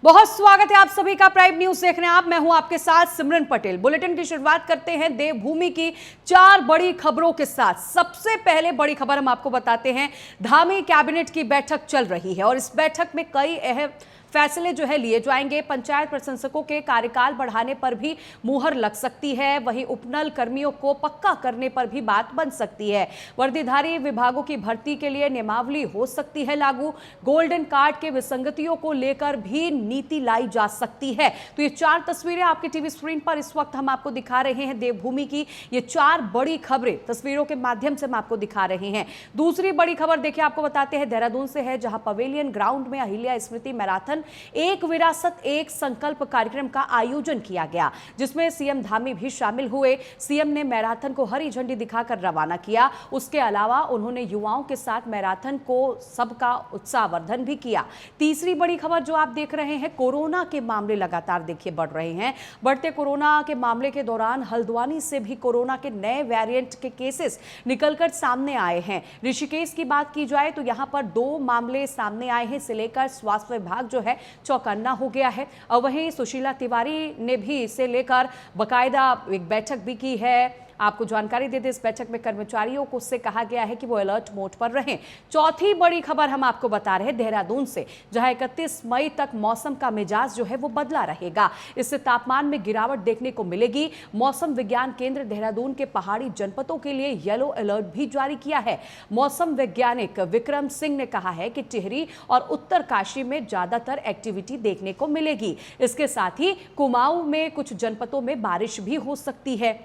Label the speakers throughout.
Speaker 1: बहुत स्वागत है आप सभी का प्राइम न्यूज देख रहे हैं आप। मैं हूं आपके साथ सिमरन पटेल। बुलेटिन की शुरुआत करते हैं देवभूमि की 4 बड़ी खबरों के साथ। सबसे पहले बड़ी खबर हम आपको बताते हैं, धामी कैबिनेट की बैठक चल रही है और इस बैठक में कई अहम फैसले जो है लिए जाएंगे। पंचायत प्रशंसकों के कार्यकाल बढ़ाने पर भी मुहर लग सकती है, वहीं उपनल कर्मियों को पक्का करने पर भी बात बन सकती है। वर्दीधारी विभागों की भर्ती के लिए नियमावली हो सकती है लागू। गोल्डन कार्ड के विसंगतियों को लेकर भी नीति लाई जा सकती है। तो ये 4 तस्वीरें आपकी टीवी स्क्रीन पर इस वक्त हम आपको दिखा रहे हैं। देवभूमि की ये 4 बड़ी खबरें तस्वीरों के माध्यम से हम आपको दिखा रहे हैं। दूसरी बड़ी खबर देखिए, आपको बताते हैं देहरादून से है, जहां पवेलियन ग्राउंड में अहिल्या स्मृति मैराथन एक विरासत एक संकल्प कार्यक्रम का आयोजन किया गया, जिसमें सीएम धामी भी शामिल हुए। सीएम ने मैराथन को हरी झंडी दिखाकर रवाना किया। उसके अलावा उन्होंने युवाओं के साथ मैराथन को सबका उत्साहवर्धन भी किया। तीसरी बड़ी खबर जो आप देख रहे हैं, कोरोना के मामले लगातार देखिए बढ़ रहे हैं। बढ़ते कोरोना के मामले के दौरान हल्द्वानी से भी कोरोना के नए वेरिएंट के केसेस निकलकर सामने आए हैं। ऋषिकेश की बात की जाए तो यहां पर 2 मामले सामने आए हैं। इसे लेकर स्वास्थ्य विभाग जो है चौकन्ना हो गया है। और वहीं सुशीला तिवारी ने भी इसे लेकर बाकायदा एक बैठक भी की है। आपको जानकारी दे दें, इस बैठक में कर्मचारियों को से कहा गया है कि वो अलर्ट मोड पर रहें। चौथी बड़ी खबर हम आपको बता रहे हैं देहरादून से, जहां 31 मई तक मौसम का मिजाज जो है वो बदला रहेगा। इससे तापमान में गिरावट देखने को मिलेगी। मौसम विज्ञान केंद्र देहरादून के पहाड़ी जनपदों के लिए येलो अलर्ट भी जारी किया है। मौसम वैज्ञानिक विक्रम सिंह ने कहा है कि टिहरी और उत्तरकाशी में ज्यादातर एक्टिविटी देखने को मिलेगी। इसके साथ ही कुमाऊं में कुछ जनपदों में बारिश भी हो सकती है।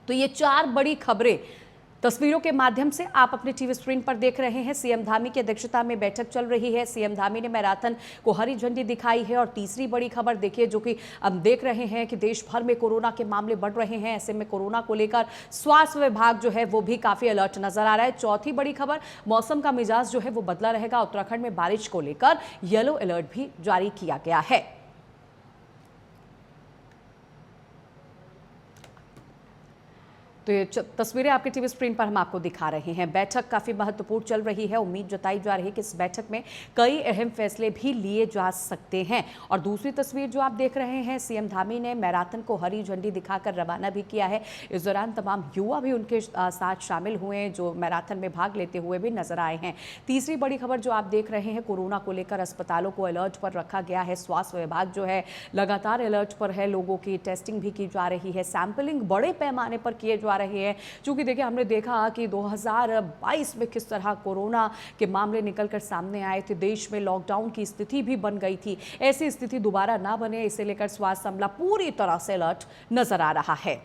Speaker 1: तो ये 4 बड़ी खबरें तस्वीरों के माध्यम से आप अपने टीवी स्क्रीन पर देख रहे हैं। सीएम धामी की अध्यक्षता में बैठक चल रही है। सीएम धामी ने मैराथन को हरी झंडी दिखाई है। और तीसरी बड़ी खबर देखिए, जो कि हम देख रहे हैं कि देश भर में कोरोना के मामले बढ़ रहे हैं। ऐसे में कोरोना को लेकर स्वास्थ्य विभाग जो है वो भी काफी अलर्ट नजर आ रहा है। चौथी बड़ी खबर, मौसम का मिजाज जो है वो बदला रहेगा। उत्तराखंड में बारिश को लेकर येलो अलर्ट भी जारी किया गया है। तो ये तस्वीरें आपके टीवी स्क्रीन पर हम आपको दिखा रहे हैं। बैठक काफी महत्वपूर्ण चल रही है। उम्मीद जताई जा रही है कि इस बैठक में कई अहम फैसले भी लिए जा सकते हैं। और दूसरी तस्वीर जो आप देख रहे हैं, सीएम धामी ने मैराथन को हरी झंडी दिखाकर रवाना भी किया है। इस दौरान तमाम युवा भी उनके साथ शामिल हुए, जो मैराथन में भाग लेते हुए भी नजर आए हैं। तीसरी बड़ी खबर जो आप देख रहे हैं, कोरोना को लेकर अस्पतालों को अलर्ट पर रखा गया है। स्वास्थ्य विभाग जो है लगातार अलर्ट पर है। लोगों की टेस्टिंग भी की जा रही है, सैंपलिंग बड़े पैमाने पर किए जा रही है। क्योंकि देखिए, हमने देखा कि 2022 में किस तरह कोरोना के मामले निकलकर सामने आए थे। देश में लॉकडाउन की स्थिति भी बन गई थी। ऐसी स्थिति दोबारा ना बने, इसे लेकर स्वास्थ्य अमला पूरी तरह से अलर्ट नजर आ रहा है।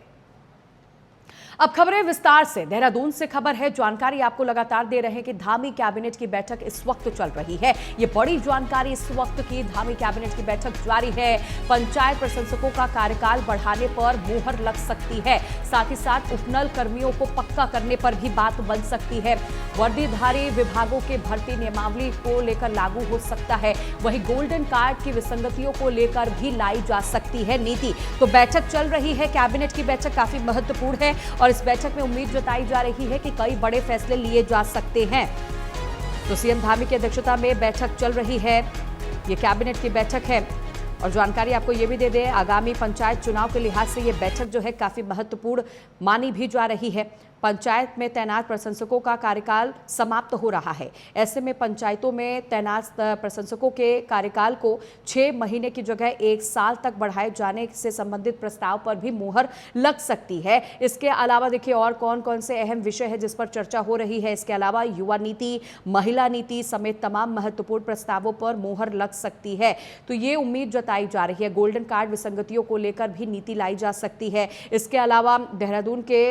Speaker 1: अब खबरें विस्तार से। देहरादून से खबर है, जानकारी आपको लगातार दे रहे हैं कि धामी कैबिनेट की बैठक इस वक्त चल रही है। ये बड़ी जानकारी इस वक्त की, धामी कैबिनेट की बैठक जारी है। पंचायत प्रशंसकों का कार्यकाल बढ़ाने पर मुहर लग सकती है। साथ ही साथ उपनल कर्मियों को पक्का करने पर भी बात बन सकती है। वर्दीधारी विभागों के भर्ती नियमावली को लेकर लागू हो सकता है। वहीं गोल्डन कार्ड की विसंगतियों को लेकर भी लाई जा सकती है नीति। तो बैठक चल रही है, कैबिनेट की बैठक काफी महत्वपूर्ण है और इस बैठक में उम्मीद जताई जा रही है कि कई बड़े फैसले लिए जा सकते हैं। तो सीएम धामी की अध्यक्षता में बैठक चल रही है। ये कैबिनेट की बैठक है। और जानकारी आपको ये भी दे दें, आगामी पंचायत चुनाव के लिहाज से ये बैठक जो है काफी महत्वपूर्ण मानी भी जा रही है। पंचायत में तैनात प्रशंसकों का कार्यकाल समाप्त हो रहा है। ऐसे में पंचायतों में तैनात प्रशंसकों के कार्यकाल को 6 महीने की जगह 1 साल तक बढ़ाए जाने से संबंधित प्रस्ताव पर भी मुहर लग सकती है। इसके अलावा देखिए और कौन कौन से अहम विषय है जिस पर चर्चा हो रही है। इसके अलावा युवा नीति, महिला नीति समेत तमाम महत्वपूर्ण प्रस्तावों पर मुहर लग सकती है। तो ये उम्मीद जताई जा रही है। गोल्डन कार्ड विसंगतियों को लेकर भी नीति लाई जा सकती है। इसके अलावा देहरादून के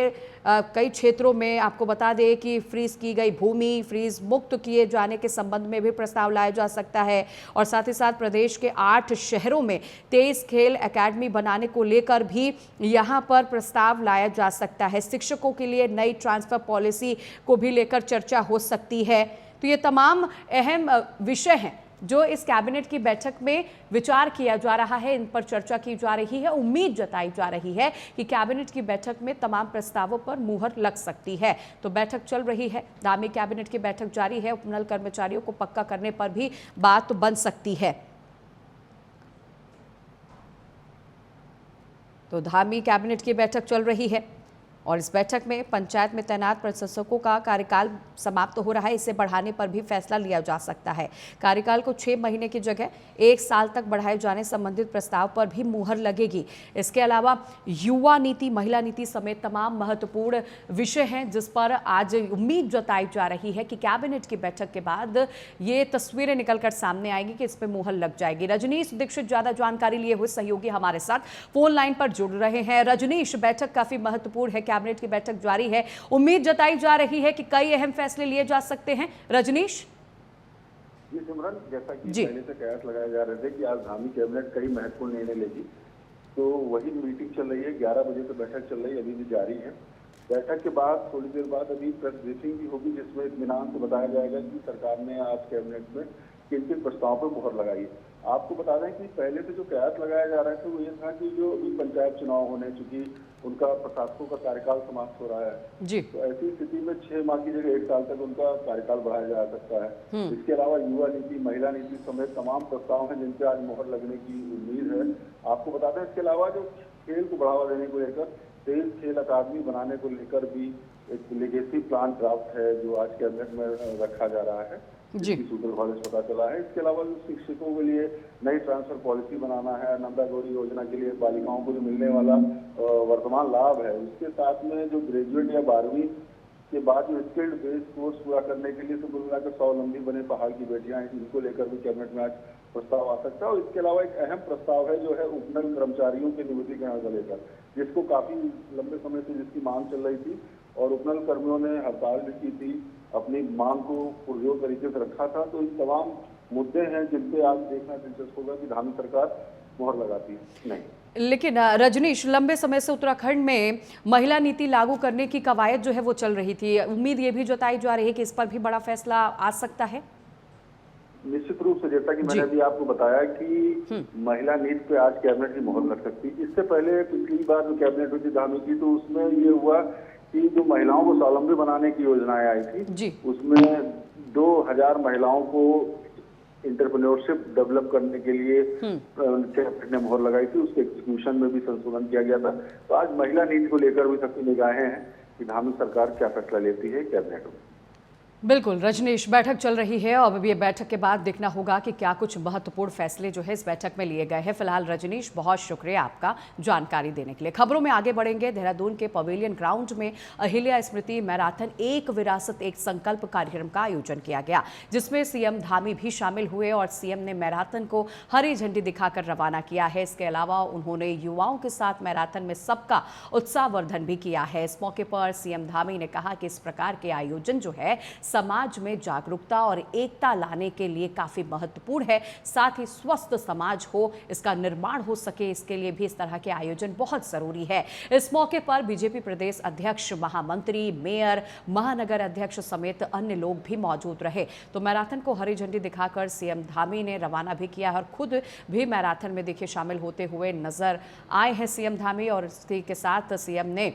Speaker 1: कई क्षेत्रों में आपको बता दें कि फ्रीज की गई भूमि फ्रीज मुक्त किए जाने के संबंध में भी प्रस्ताव लाया जा सकता है। और साथ ही साथ प्रदेश के 8 शहरों में 23 खेल एकेडमी बनाने को लेकर भी यहां पर प्रस्ताव लाया जा सकता है। शिक्षकों के लिए नई ट्रांसफर पॉलिसी को भी लेकर चर्चा हो सकती है। तो ये तमाम अहम विषय हैं जो इस कैबिनेट की बैठक में विचार किया जा रहा है, इन पर चर्चा की जा रही है। उम्मीद जताई जा रही है कि कैबिनेट की बैठक में तमाम प्रस्तावों पर मुहर लग सकती है। तो बैठक चल रही है, धामी कैबिनेट की बैठक जारी है। उपनल कर्मचारियों को पक्का करने पर भी बात बन सकती है। तो धामी कैबिनेट की बैठक चल रही है और इस बैठक में पंचायत में तैनात प्रशासकों का कार्यकाल समाप्त हो रहा है। इसे बढ़ाने पर भी फैसला लिया जा सकता है। कार्यकाल को 6 महीने की जगह 1 साल तक बढ़ाए जाने संबंधित प्रस्ताव पर भी मुहर लगेगी। इसके अलावा युवा नीति, महिला नीति समेत तमाम महत्वपूर्ण विषय हैं जिस पर आज उम्मीद जताई जा रही है कि कैबिनेट की बैठक के बाद ये तस्वीरें निकलकर सामने आएंगी कि इस पर मुहर लग जाएगी। रजनीश दीक्षित ज्यादा जानकारी लिए हुए सहयोगी हमारे साथ फोन लाइन पर जुड़ रहे हैं। रजनीश, बैठक काफी महत्वपूर्ण है, कैबिनेट की बैठक जारी है, उम्मीद जताई जा रही है कि कई अहम फैसले लिए जा सकते हैं। रजनीश
Speaker 2: जी सिमरन, जैसा कि पहले से कयास लगाए जा रहे थे कि आज धामी कैबिनेट कई महत्वपूर्ण निर्णय लेगी, तो वही मीटिंग चल रही है। 11 बजे से बैठक चल रही है, अभी भी जारी है। बैठक के बाद थोड़ी देर बाद अभी प्रेस ब्रीफिंग भी होगी जिसमें इत्मीनान से बताया जाएगा कि सरकार ने आज कैबिनेट में किन किन प्रस्तावों पर मुहर लगाई है। आपको बता दें कि पहले से जो कयास लगाया जा रहा है वो ये था कि जो अभी पंचायत चुनाव होने, चूंकि उनका प्रशासकों का कार्यकाल समाप्त हो रहा है जी, तो ऐसी स्थिति में 6 माह की जगह 1 साल तक उनका कार्यकाल बढ़ाया जा सकता है। इसके अलावा युवा नीति, महिला नीति समेत तमाम प्रस्ताव हैं जिन पे आज मुहर लगने की उम्मीद है। आपको बता दें इसके अलावा जो खेल को बढ़ावा देने को लेकर 23 खेल अकादमी बनाने को लेकर भी एक लेगेसी प्लान ड्राफ्ट है जो आज कैबिनेट में रखा जा रहा है जी, सूत्र कॉलेज पता चला है। इसके अलावा जो शिक्षकों के लिए नई ट्रांसफर पॉलिसी बनाना है, नंदा गौरी योजना के लिए बालिकाओं को जो मिलने वाला वर्तमान लाभ है, उसके साथ में जो ग्रेजुएट या 12वीं के बाद जो स्किल्ड बेस्ड कोर्स पूरा करने के लिए कुल मिलाकर स्वावलंबी बने पहाड़ की बेटियां हैं, इनको लेकर भी कैबिनेट में आज प्रस्ताव आ सकता है। और इसके अलावा एक अहम प्रस्ताव है जो है उपनल कर्मचारियों के नियमितीकरण को लेकर, जिसको काफी लंबे समय से जिसकी मांग चल रही थी और उपनल कर्मियों ने हड़ताल भी की थी, अपनी मांग को पुरजोर तरीके से रखा था। तो ये तमाम मुद्दे हैं जिन पे आज देखना दिलचस्प होगा कि धामी सरकार मुहर लगाती है नहीं।
Speaker 1: लेकिन रजनीश, लंबे समय से उत्तराखंड में महिला नीति लागू करने की कवायद जो है वो चल रही थी, उम्मीद ये भी जताई जा रही है कि इस पर भी बड़ा फैसला आ सकता है।
Speaker 2: निश्चित रूप से, जैसा कि मैंने अभी आपको बताया कि महिला नीति पे आज कैबिनेट की मुहर लग सकती है। इससे पहले पिछली बार जो कैबिनेट हुई थी धामी की, तो उसमें ये हुआ कि जो महिलाओं को स्वावलंबी बनाने की योजनाएं आई थी उसमें 2000 महिलाओं को इंटरप्रेन्योरशिप डेवलप करने के लिए कैबिनेट ने मुहर लगाई थी। उसके एग्जीक्यूशन में भी संशोधन किया गया था। तो आज महिला नीति को लेकर भी सबकी निगाहें हैं कि धामी सरकार क्या फैसला लेती है कैबिनेट में।
Speaker 1: बिल्कुल रजनीश, बैठक चल रही है और अब ये बैठक के बाद देखना होगा कि क्या कुछ महत्वपूर्ण फैसले जो है इस बैठक में लिए गए हैं। फिलहाल रजनीश, बहुत शुक्रिया आपका जानकारी देने के लिए। खबरों में आगे बढ़ेंगे। देहरादून के पवेलियन ग्राउंड में अहिल्या स्मृति मैराथन एक विरासत एक संकल्प कार्यक्रम का आयोजन किया गया, जिसमें सीएम धामी भी शामिल हुए और सीएम ने मैराथन को हरी झंडी दिखाकर रवाना किया है। इसके अलावा उन्होंने युवाओं के साथ मैराथन में सबका उत्साहवर्धन भी किया है। इस मौके पर सीएम धामी ने कहा कि इस प्रकार के आयोजन जो है समाज में जागरूकता और एकता लाने के लिए काफी महत्वपूर्ण है। साथ ही स्वस्थ समाज हो, इसका निर्माण हो सके, इसके लिए भी इस तरह के आयोजन बहुत जरूरी है। इस मौके पर बीजेपी प्रदेश अध्यक्ष, महामंत्री, मेयर, महानगर अध्यक्ष समेत अन्य लोग भी मौजूद रहे। तो मैराथन को हरी झंडी दिखाकर सीएम धामी ने रवाना भी किया और खुद भी मैराथन में देखिए शामिल होते हुए नजर आए हैं सीएम धामी। और इसी के साथ सीएम ने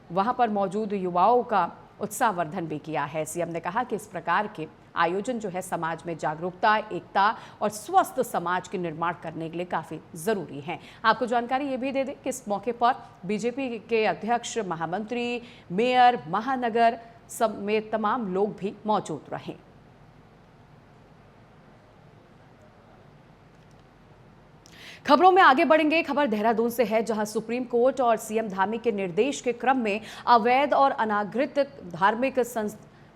Speaker 1: वहां पर मौजूद युवाओं का उत्साहवर्धन भी किया है। सीएम ने कहा कि इस प्रकार के आयोजन जो है समाज में जागरूकता, एकता और स्वस्थ समाज के निर्माण करने के लिए काफी जरूरी है। आपको जानकारी ये भी दे दें कि इस मौके पर बीजेपी के अध्यक्ष, महामंत्री, मेयर, महानगर समेत तमाम लोग भी मौजूद रहे। खबरों में आगे बढ़ेंगे। खबर देहरादून से है, जहां सुप्रीम कोर्ट और सीएम धामी के निर्देश के क्रम में अवैध और अनागृत धार्मिक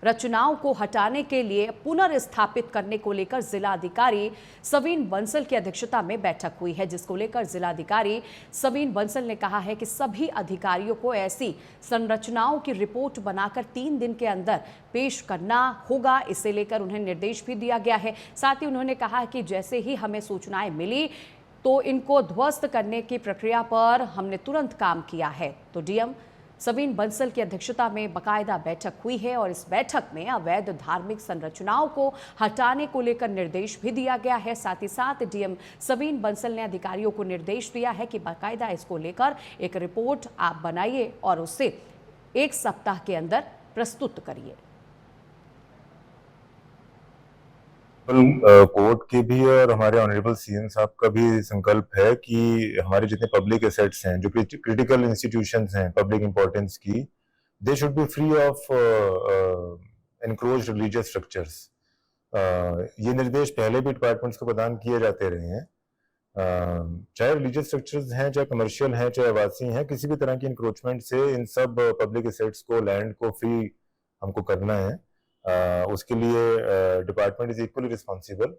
Speaker 1: रचनाओं को हटाने के लिए पुनर्स्थापित करने को लेकर जिलाधिकारी सवीन बंसल की अध्यक्षता में बैठक हुई है, जिसको लेकर जिलाधिकारी सवीन बंसल ने कहा है कि सभी अधिकारियों को ऐसी संरचनाओं की रिपोर्ट बनाकर 3 दिन के अंदर पेश करना होगा। इसे लेकर उन्हें निर्देश भी दिया गया है। साथ ही उन्होंने कहा कि जैसे ही हमें सूचनाएं मिली तो इनको ध्वस्त करने की प्रक्रिया पर हमने तुरंत काम किया है। तो डीएम सवीन बंसल की अध्यक्षता में बाकायदा बैठक हुई है और इस बैठक में अवैध धार्मिक संरचनाओं को हटाने को लेकर निर्देश भी दिया गया है। साथ ही साथ डीएम सवीन बंसल ने अधिकारियों को निर्देश दिया है कि बाकायदा इसको लेकर एक रिपोर्ट आप बनाइए और उसे 1 सप्ताह के अंदर प्रस्तुत करिए।
Speaker 3: कोर्ट के भी और हमारे ऑनरेबल सीएम साहब का भी संकल्प है कि हमारे जितने पब्लिक एसेट्स हैं, जो क्रिटिकल इंस्टीट्यूशंस हैं पब्लिक इंपॉर्टेंस की, they should be free of encroached religious structures. ये निर्देश पहले भी डिपार्टमेंट्स को प्रदान किए जाते रहे हैं। चाहे रिलीजियस स्ट्रक्चर्स हैं, चाहे कमर्शियल हैं, चाहे आवासीय हैं, किसी भी तरह की इंक्रोचमेंट से इन सब पब्लिक एसेट्स को, लैंड को फ्री हमको करना है। उसके लिए डिपार्टमेंट इज इक्वली रिस्पॉन्सिबल।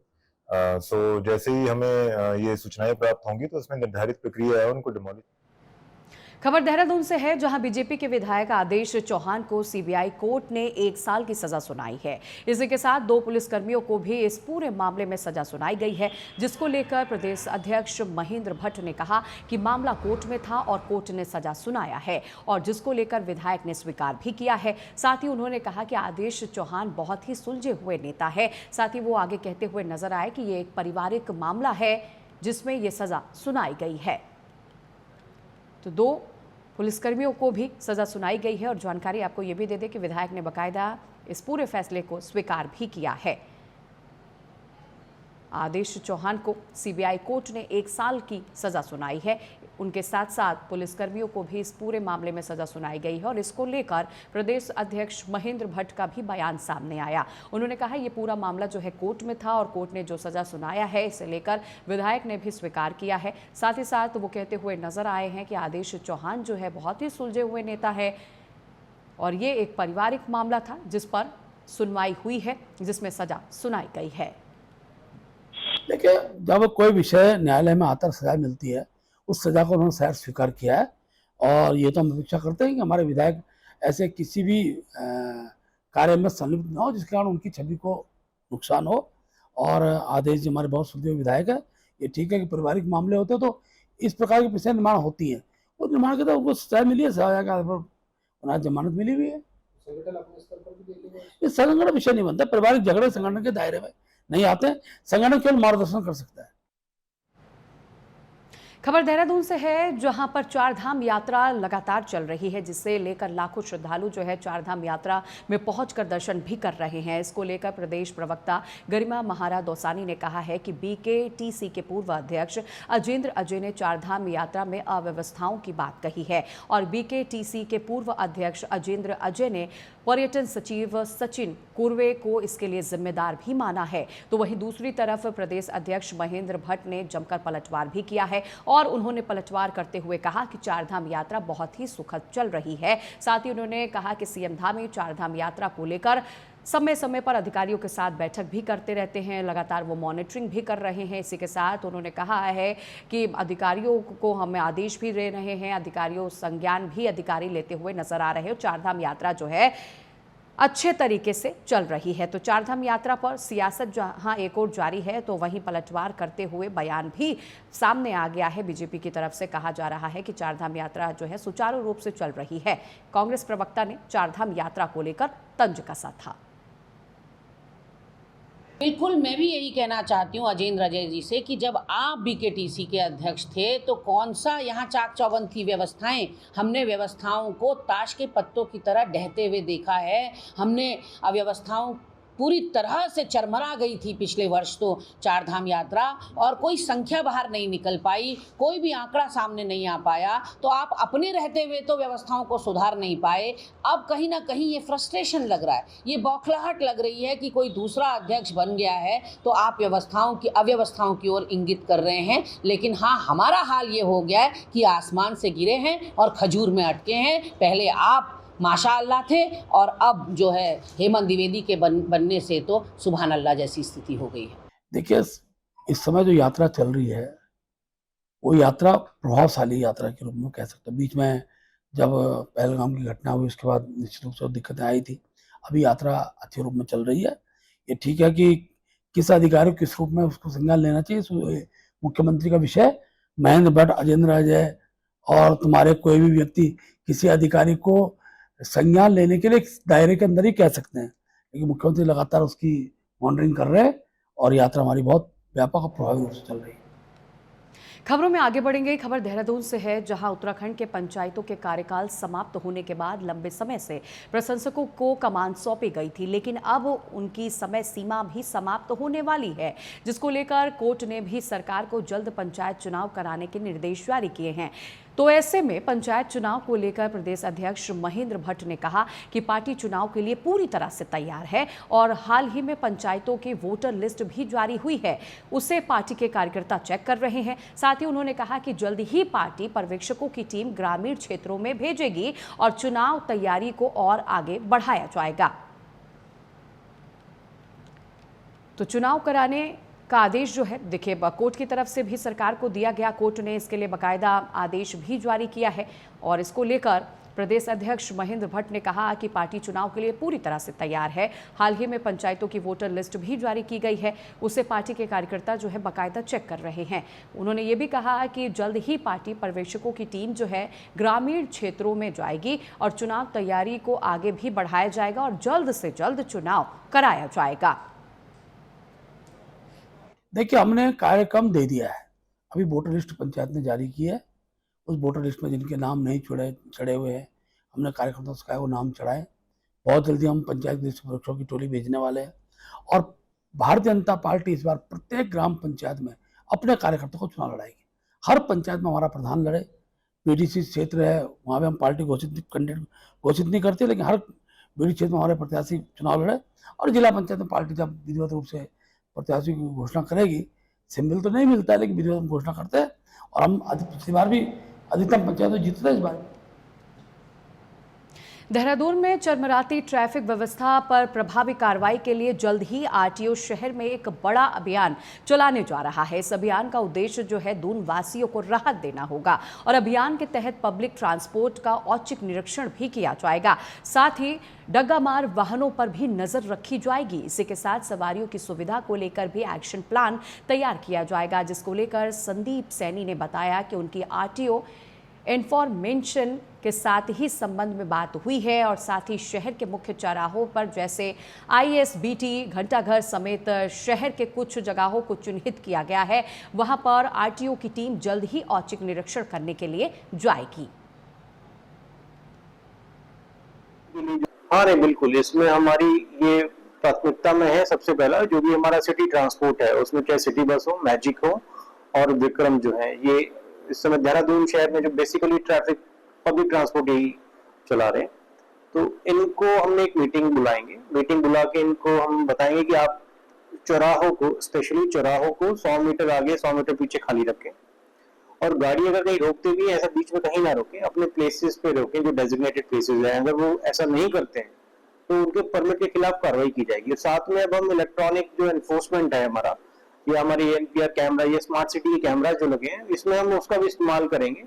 Speaker 3: सो जैसे ही हमें ये सूचनाएं प्राप्त होंगी तो उसमें निर्धारित प्रक्रिया है उनको डिमोलिश।
Speaker 1: खबर देहरादून से है, जहां बीजेपी के विधायक आदेश चौहान को सीबीआई कोर्ट ने 1 साल की सजा सुनाई है। इसी के साथ 2 पुलिसकर्मियों को भी इस पूरे मामले में सजा सुनाई गई है, जिसको लेकर प्रदेश अध्यक्ष महेंद्र भट्ट ने कहा कि मामला कोर्ट में था और कोर्ट ने सजा सुनाया है, और जिसको लेकर विधायक ने स्वीकार भी किया है। साथ ही उन्होंने कहा कि आदेश चौहान बहुत ही सुलझे हुए नेता है। साथ ही वो आगे कहते हुए नजर आए कि ये एक पारिवारिक मामला है जिसमें ये सजा सुनाई गई है। तो 2 पुलिसकर्मियों को भी सजा सुनाई गई है, और जानकारी आपको ये भी दे दें कि विधायक ने बाकायदा इस पूरे फैसले को स्वीकार भी किया है। आदेश चौहान को सीबीआई कोर्ट ने 1 साल की सजा सुनाई है। उनके साथ साथ पुलिसकर्मियों को भी इस पूरे मामले में सजा सुनाई गई है, और इसको लेकर प्रदेश अध्यक्ष महेंद्र भट्ट का भी बयान सामने आया। उन्होंने कहा ये पूरा मामला जो है कोर्ट में था, और कोर्ट ने जो सजा सुनाया है इसे लेकर विधायक ने भी स्वीकार किया है। साथ ही साथ वो कहते हुए नजर आए हैं कि आदेश चौहान जो है बहुत ही सुलझे हुए नेता है, और ये एक पारिवारिक मामला था जिस पर सुनवाई हुई है, जिसमें सजा सुनाई गई है।
Speaker 4: देखिए, जब कोई विषय न्यायालय में आकर सजा मिलती है, उस सजा को उन्होंने शायद स्वीकार किया है, और ये तो हम अपेक्षा करते हैं कि हमारे विधायक ऐसे किसी भी कार्य में संलिप्त न हो जिसके कारण उनकी छवि को नुकसान हो। और आदेश जी हमारे बहुत सुलझे विधायक है। ये ठीक है कि पारिवारिक मामले होते हैं तो इस प्रकार की विषय निर्माण होती है, उस निर्माण के तो उनको सजा मिली है, सजा के आधार पर उन्हें जमानत मिली हुई है। ये संगठन विषय नहीं बनता, पारिवारिक झगड़े संगठन के दायरे में नहीं आते। संगठन केवल मार्गदर्शन कर सकता है।
Speaker 1: खबर देहरादून से है, जहां पर चारधाम यात्रा लगातार चल रही है, जिसे लेकर लाखों श्रद्धालु जो है चारधाम यात्रा में पहुंचकर दर्शन भी कर रहे हैं। इसको लेकर प्रदेश प्रवक्ता गरिमा महारा दौसानी ने कहा है कि बीकेटीसी के पूर्व अध्यक्ष अजेंद्र अजय ने चारधाम यात्रा में अव्यवस्थाओं की बात कही है, और बीकेटीसी के पूर्व अध्यक्ष अजेंद्र अजय ने पर्यटन सचिव सचिन कुर्वे को इसके लिए जिम्मेदार भी माना है। तो वहीं दूसरी तरफ प्रदेश अध्यक्ष महेंद्र भट्ट ने जमकर पलटवार भी किया है, और उन्होंने पलटवार करते हुए कहा कि चारधाम यात्रा बहुत ही सुखद चल रही है। साथ ही उन्होंने कहा कि सीएम धामी चारधाम यात्रा को लेकर समय समय पर अधिकारियों के साथ बैठक भी करते रहते हैं, लगातार वो मॉनिटरिंग भी कर रहे हैं। इसी के साथ उन्होंने कहा है कि अधिकारियों को हमें आदेश भी दे रहे हैं, अधिकारियों संज्ञान भी अधिकारी लेते हुए नजर आ रहे हैं। चारधाम यात्रा जो है अच्छे तरीके से चल रही है। तो चारधाम यात्रा पर सियासत जहां एक और जारी है, तो वहीं पलटवार करते हुए बयान भी सामने आ गया है। बीजेपी की तरफ से कहा जा रहा है कि चारधाम यात्रा जो है सुचारू रूप से चल रही है। कांग्रेस प्रवक्ता ने चारधाम यात्रा को लेकर तंज कसा था।
Speaker 5: बिल्कुल, मैं भी यही कहना चाहती हूँ अजेंद्र अजय जी से कि जब आप बीकेटीसी के अध्यक्ष थे तो कौन सा यहाँ चाक चौबंद थी व्यवस्थाएं। हमने व्यवस्थाओं को ताश के पत्तों की तरह ढहते हुए देखा है। हमने अव्यवस्थाओं पूरी तरह से चरमरा गई थी पिछले वर्ष तो चारधाम यात्रा, और कोई संख्या बाहर नहीं निकल पाई, कोई भी आंकड़ा सामने नहीं आ पाया। तो आप अपने रहते हुए तो व्यवस्थाओं को सुधार नहीं पाए। अब कहीं ना कहीं ये फ्रस्ट्रेशन लग रहा है, ये बौखलाहट लग रही है कि कोई दूसरा अध्यक्ष बन गया है तो आप अव्यवस्थाओं की ओर इंगित कर रहे हैं। लेकिन हाँ, हमारा हाल ये हो गया है कि आसमान से गिरे हैं और खजूर में अटके हैं। पहले आप माशाअल्लाह थे, और अब जो है हेमंत द्विवेदी के बनने से तो सुभान अल्लाह जैसी स्थिति हो गई है।
Speaker 4: देखिए, इस समय जो यात्रा चल रही है वो यात्रा प्रभावशाली यात्रा के रूप में कह सकते हैं। बीच में जब पहलगाम की घटना हुई उसके बाद निश्चित रूप से दिक्कतें आई थी। अभी यात्रा अच्छे रूप में चल रही है। ये ठीक है कि किस अधिकारी किस रूप में उसको संज्ञान लेना चाहिए, मुख्यमंत्री का विषय। महेंद्र भट्ट, अजेंद्र अजय और तुम्हारे कोई भी व्यक्ति किसी अधिकारी को संज्ञान लेने के लिए दायरे के अंदर ही कह सकते हैं, लेकिन मुख्यमंत्री लगातार उसकी मॉनिटरिंग कर रहे हैं, और यात्रा हमारी बहुत व्यापक और प्रभावी रूप से चल रही है।
Speaker 1: खबरों में आगे बढ़ेंगे। खबर देहरादून से है, जहां उत्तराखंड के पंचायतों के कार्यकाल समाप्त होने के बाद लंबे समय से प्रशंसकों को कमान सौंपी गई थी, लेकिन अब उनकी समय सीमा भी समाप्त होने वाली है, जिसको लेकर कोर्ट ने भी सरकार को जल्द पंचायत चुनाव कराने के निर्देश जारी किए हैं। तो ऐसे में पंचायत चुनाव को लेकर प्रदेश अध्यक्ष महेंद्र भट्ट ने कहा कि पार्टी चुनाव के लिए पूरी तरह से तैयार है और हाल ही में पंचायतों की वोटर लिस्ट भी जारी हुई है, उसे पार्टी के कार्यकर्ता चेक कर रहे हैं। साथ ही उन्होंने कहा कि जल्द ही पार्टी पर्यवेक्षकों की टीम ग्रामीण क्षेत्रों में भेजेगी और चुनाव तैयारी को और आगे बढ़ाया जाएगा। तो चुनाव कराने का आदेश जो है, देखिए, कोर्ट की तरफ से भी सरकार को दिया गया। कोर्ट ने इसके लिए बाकायदा आदेश भी जारी किया है और इसको लेकर प्रदेश अध्यक्ष महेंद्र भट्ट ने कहा कि पार्टी चुनाव के लिए पूरी तरह से तैयार है। हाल ही में पंचायतों की वोटर लिस्ट भी जारी की गई है, उसे पार्टी के कार्यकर्ता जो है बाकायदा चेक कर रहे हैं। उन्होंने ये भी कहा कि जल्द ही पार्टी पर्यवेक्षकों की टीम जो है ग्रामीण क्षेत्रों में जाएगी और चुनाव तैयारी को आगे भी बढ़ाया जाएगा और जल्द से जल्द चुनाव कराया जाएगा।
Speaker 4: देखिए, हमने कार्यक्रम दे दिया है। अभी वोटर लिस्ट पंचायत ने जारी की है। उस वोटर लिस्ट में जिनके नाम नहीं चढ़े हुए हैं, हमने कार्यकर्ताओं से कहा वो नाम चढ़ाएं। बहुत जल्दी हम पंचायत लिस्ट परीक्षकों की टोली भेजने वाले हैं और भारतीय जनता पार्टी इस बार प्रत्येक ग्राम पंचायत में अपने कार्यकर्ताओं को चुनाव लड़ाएगी। हर पंचायत में हमारा प्रधान लड़े, पीडीसी क्षेत्र है वहाँ पे हम पार्टी कैंडिडेट घोषित नहीं करते, लेकिन हर बीडी क्षेत्र में हमारे प्रत्याशी चुनाव लड़े और जिला पंचायत में पार्टी जब विधिवत रूप से प्रत्याशी की घोषणा करेगी, सिंबल तो नहीं मिलता है लेकिन विधिवत घोषणा करते हैं और हम पिछली बार भी अधिकतम पंचायतों जीतते थे। इस बार
Speaker 1: देहरादून में चरमराती ट्रैफिक व्यवस्था पर प्रभावी कार्रवाई के लिए जल्द ही आरटीओ शहर में एक बड़ा अभियान चलाने जा रहा है। इस अभियान का उद्देश्य जो है दून वासियों को राहत देना होगा और अभियान के तहत पब्लिक ट्रांसपोर्ट का औचक निरीक्षण भी किया जाएगा। साथ ही डग्गामार वाहनों पर भी नजर रखी जाएगी। इसी के साथ सवारियों की सुविधा को लेकर भी एक्शन प्लान तैयार किया जाएगा, जिसको लेकर संदीप सैनी ने बताया कि उनकी आरटीओ इन्फॉर्मेशन के साथ ही संबंध में बात हुई है और साथ ही शहर के मुख्य चौराहों पर जैसे आईएसबीटी, घंटाघर समेत शहर के कुछ जगहों को चिन्हित किया गया है, वहां पर आरटीओ की टीम जल्द ही औचक निरीक्षण करने के लिए जाएगी।
Speaker 6: हाँ नहीं, बिल्कुल, इसमें हमारी ये प्राथमिकता में है। सबसे पहला जो भी हमारा सिटी ट्रांसपोर्ट है, उसमें चाहे सिटी बस हो, मैजिक हो और विक्रम जो है, ये इस समय देहरादून शहर में जो बेसिकली ट्रैफिक पब्लिक ट्रांसपोर्ट यही चला रहे हैं, तो इनको हमने एक मीटिंग बुलाएंगे। मीटिंग बुला के इनको हम बताएंगे कि आप चौराहों को, स्पेशली चौराहों को 100 मीटर आगे 100 मीटर पीछे खाली रखें और गाड़ी अगर कहीं रोकते भी ऐसा बीच में कहीं ना रोकें, अपने प्लेसेस पे रोकें जो डेजिग्नेटेड प्लेसेस हैं। अगर वो ऐसा नहीं करते हैं तो उनके परमिट के खिलाफ कार्रवाई की जाएगी। साथ में अब हम इलेक्ट्रॉनिक जो एनफोर्समेंट है हमारा, या हमारी एनपीआर कैमरा, ये स्मार्ट सिटी के कैमरा जो लगे हैं, इसमें हम उसका भी इस्तेमाल करेंगे।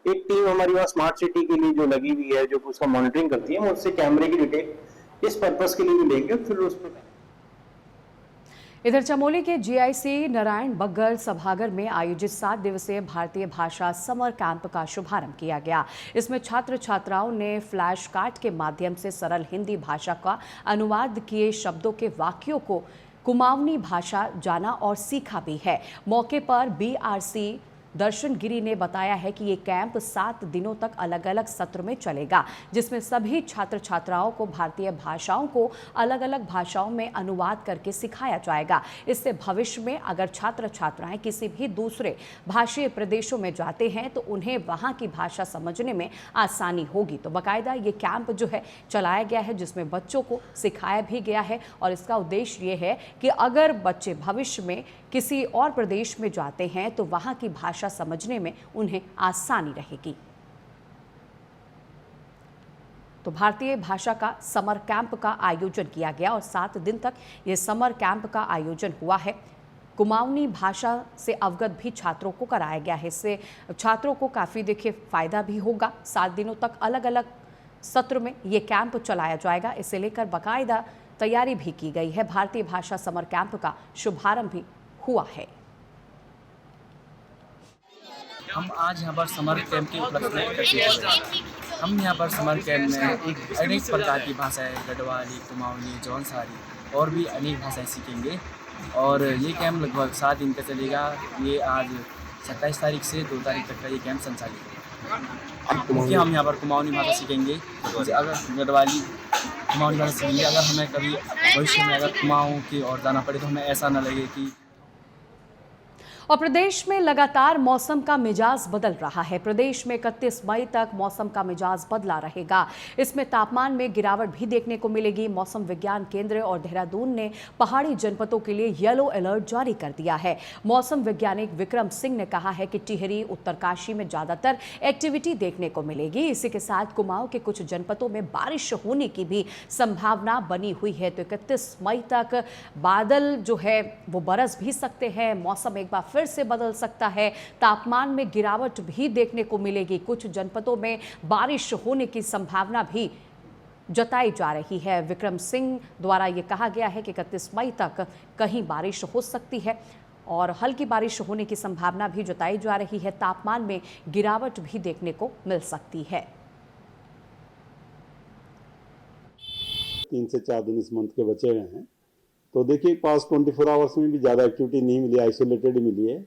Speaker 6: एक टीम हमारी वहाँ स्मार्ट सिटी के लिए जो लगी हुई है, जो उसका मॉनिटरिंग करती है, हम उससे कैमरे की डिटेल इस पर्पस के लिए भी लेंगे। फिर उस पर
Speaker 1: इधर चमोली के जीआईसी नारायण बग्गर सभागार में आयोजित 7 दिवसीय भारतीय भाषा समर कैंप का शुभारंभ किया गया। इसमें छात्र छात्राओं ने फ्लैश कार्ड के माध्यम से सरल हिंदी भाषा का अनुवाद किए शब्दों के वाक्यों को कुमाऊनी भाषा जाना और सीखा भी है। मौके पर बीआरसी दर्शन गिरी ने बताया है कि ये कैंप 7 दिनों तक अलग अलग सत्र में चलेगा, जिसमें सभी छात्र छात्राओं को भारतीय भाषाओं को अलग अलग भाषाओं में अनुवाद करके सिखाया जाएगा। इससे भविष्य में अगर छात्र छात्राएं किसी भी दूसरे भाषीय प्रदेशों में जाते हैं तो उन्हें वहां की भाषा समझने में आसानी होगी। तो बाकायदा ये कैंप जो है चलाया गया है, जिसमें बच्चों को सिखाया भी गया है और इसका उद्देश्य ये है कि अगर बच्चे भविष्य में किसी और प्रदेश में जाते हैं तो वहां की भाषा समझने में उन्हें आसानी रहेगी। तो भारतीय भाषा का समर कैंप का आयोजन किया गया और 7 दिन तक ये समर कैंप का आयोजन हुआ है। कुमाऊनी भाषा से अवगत भी छात्रों को कराया गया है। इससे छात्रों को काफ़ी देखिए फ़ायदा भी होगा। 7 दिनों तक अलग अलग सत्र में ये कैंप चलाया जाएगा। इसे लेकर बाकायदा तैयारी भी की गई है। भारतीय भाषा समर कैंप का शुभारंभ भी हुआ है।
Speaker 7: हम आज यहाँ पर समर कैंप के उपलक्ष्य में हम यहाँ पर समर कैंप में अनेक प्रकार की भाषाएं, गढ़वाली, कुमाऊनी, जौनसारी और भी अनेक भाषाएं सीखेंगे और ये कैंप लगभग 7 दिन का चलेगा। ये आज 27 तारीख से 2 तारीख तक का ये कैंप संचालित है। क्योंकि हम यहाँ पर कुमाऊनी भाषा सीखेंगे, अगर गढ़वाली कुमाऊनी भाषा सीखेंगे, अगर हमें कभी भविष्य में अगर कुमाऊँ की ओर जाना पड़े तो हमें ऐसा ना लगे कि।
Speaker 1: और प्रदेश में लगातार मौसम का मिजाज बदल रहा है। प्रदेश में 31 मई तक मौसम का मिजाज बदला रहेगा। इसमें तापमान में गिरावट भी देखने को मिलेगी। मौसम विज्ञान केंद्र और देहरादून ने पहाड़ी जनपदों के लिए येलो अलर्ट जारी कर दिया है। मौसम वैज्ञानिक विक्रम सिंह ने कहा है कि टिहरी, उत्तरकाशी में ज्यादातर एक्टिविटी देखने को मिलेगी। इसी के साथ कुमाऊं के कुछ जनपदों में बारिश होने की भी संभावना बनी हुई है। तो 31 मई तक बादल जो है वो बरस भी सकते हैं। मौसम एक बार फिर से बदल सकता है। तापमान में गिरावट भी देखने को मिलेगी। कुछ जनपदों में बारिश होने की संभावना भी जताई जा रही है। विक्रम सिंह द्वारा ये कहा गया है कि 31 मई तक कहीं बारिश हो सकती है और हल्की बारिश होने की संभावना भी जताई जा रही है। तापमान में गिरावट भी देखने को मिल सकती है।
Speaker 8: 3 से 4 दिन इस मंथ के बचे हुए हैं, तो देखिए पास 24 आवर्स में भी ज़्यादा एक्टिविटी नहीं मिली, आइसोलेटेड मिली है।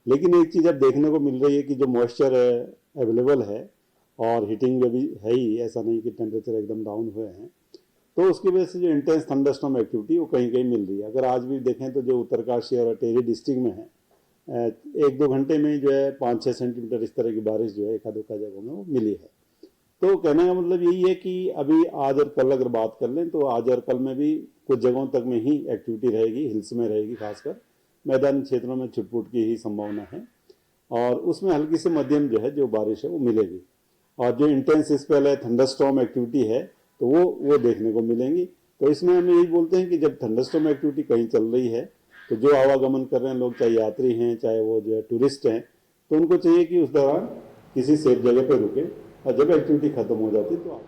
Speaker 8: लेकिन एक चीज़ अब देखने को मिल रही है कि जो मॉइस्चर अवेलेबल है और हीटिंग में भी है ही, ऐसा नहीं कि टेम्परेचर एकदम डाउन हुए हैं, तो उसकी वजह से जो इंटेंस थंडरस्टॉर्म एक्टिविटी वो कहीं कहीं मिल रही है। अगर आज भी देखें तो जो उत्तरकाशी और टेहरी डिस्ट्रिक्ट में है, 1-2 घंटे में जो है 5-6 सेंटीमीटर इस तरह की बारिश जो है एका-दुक्का जगहों में वो मिली है। तो कहने का मतलब यही है कि अभी आज और कल अगर बात कर लें तो आज और कल में भी कुछ जगहों तक में ही एक्टिविटी रहेगी, हिल्स में रहेगी, खासकर मैदानी क्षेत्रों में छुटपुट की ही संभावना है और उसमें हल्की से मध्यम जो है जो बारिश है वो मिलेगी। और जो इंटेंस स्पेल है, थंडरस्टॉर्म एक्टिविटी है, तो वो देखने को मिलेंगी। तो इसमें हम यही बोलते हैं कि जब थंडरस्टॉर्म एक्टिविटी कहीं चल रही है तो जो आवागमन कर रहे हैं लोग, चाहे यात्री हैं चाहे वो जो है टूरिस्ट हैं, तो उनको चाहिए कि उस दौरान किसी सेफ जगह पर रुके और जब एक्टिविटी खत्म हो जाती तो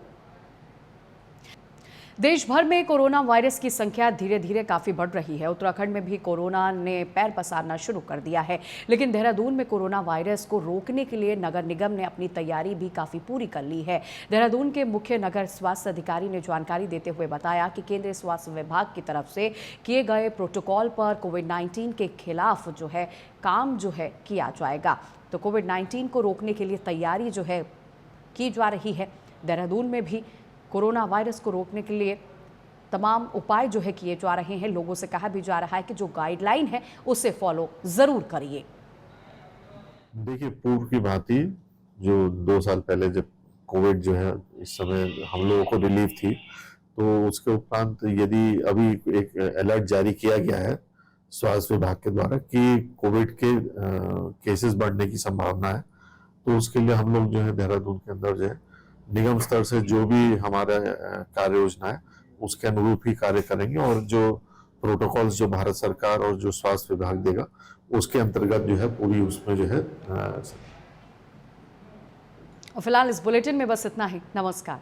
Speaker 1: देश भर में कोरोना वायरस की संख्या धीरे धीरे काफी बढ़ रही है। उत्तराखंड में भी कोरोना ने पैर पसारना शुरू कर दिया है, लेकिन देहरादून में कोरोना वायरस को रोकने के लिए नगर निगम ने अपनी तैयारी भी काफी पूरी कर ली है। देहरादून के मुख्य नगर स्वास्थ्य अधिकारी ने जानकारी देते हुए बताया कि केंद्रीय स्वास्थ्य विभाग की तरफ से किए गए प्रोटोकॉल पर कोविड-19 के खिलाफ जो है काम जो है किया जाएगा। तो कोविड-19 को रोकने के लिए तैयारी जो है की जा रही है। देहरादून में भी कोरोना वायरस को रोकने के लिए तमाम उपाय जो है किए जा रहे हैं। लोगों से कहा भी जा रहा है कि जो गाइडलाइन है उसे फॉलो जरूर करिए।
Speaker 9: देखिए, पूर्व की भांति जो 2 साल पहले जब कोविड जो है इस समय हम लोगों को रिलीफ थी, तो उसके उपरांत यदि अभी एक अलर्ट जारी किया गया है स्वास्थ्य विभाग के द्वारा कि कोविड के केसेस बढ़ने की संभावना है, तो उसके लिए हम लोग जो है देहरादून के अंदर जो है निगम स्तर से जो भी हमारा कार्य योजना है उसके अनुरूप ही कार्य करेंगे और जो प्रोटोकॉल्स जो भारत सरकार और जो स्वास्थ्य विभाग देगा उसके अंतर्गत जो है पूरी उसमें जो है।
Speaker 1: फिलहाल इस बुलेटिन में बस इतना ही। नमस्कार।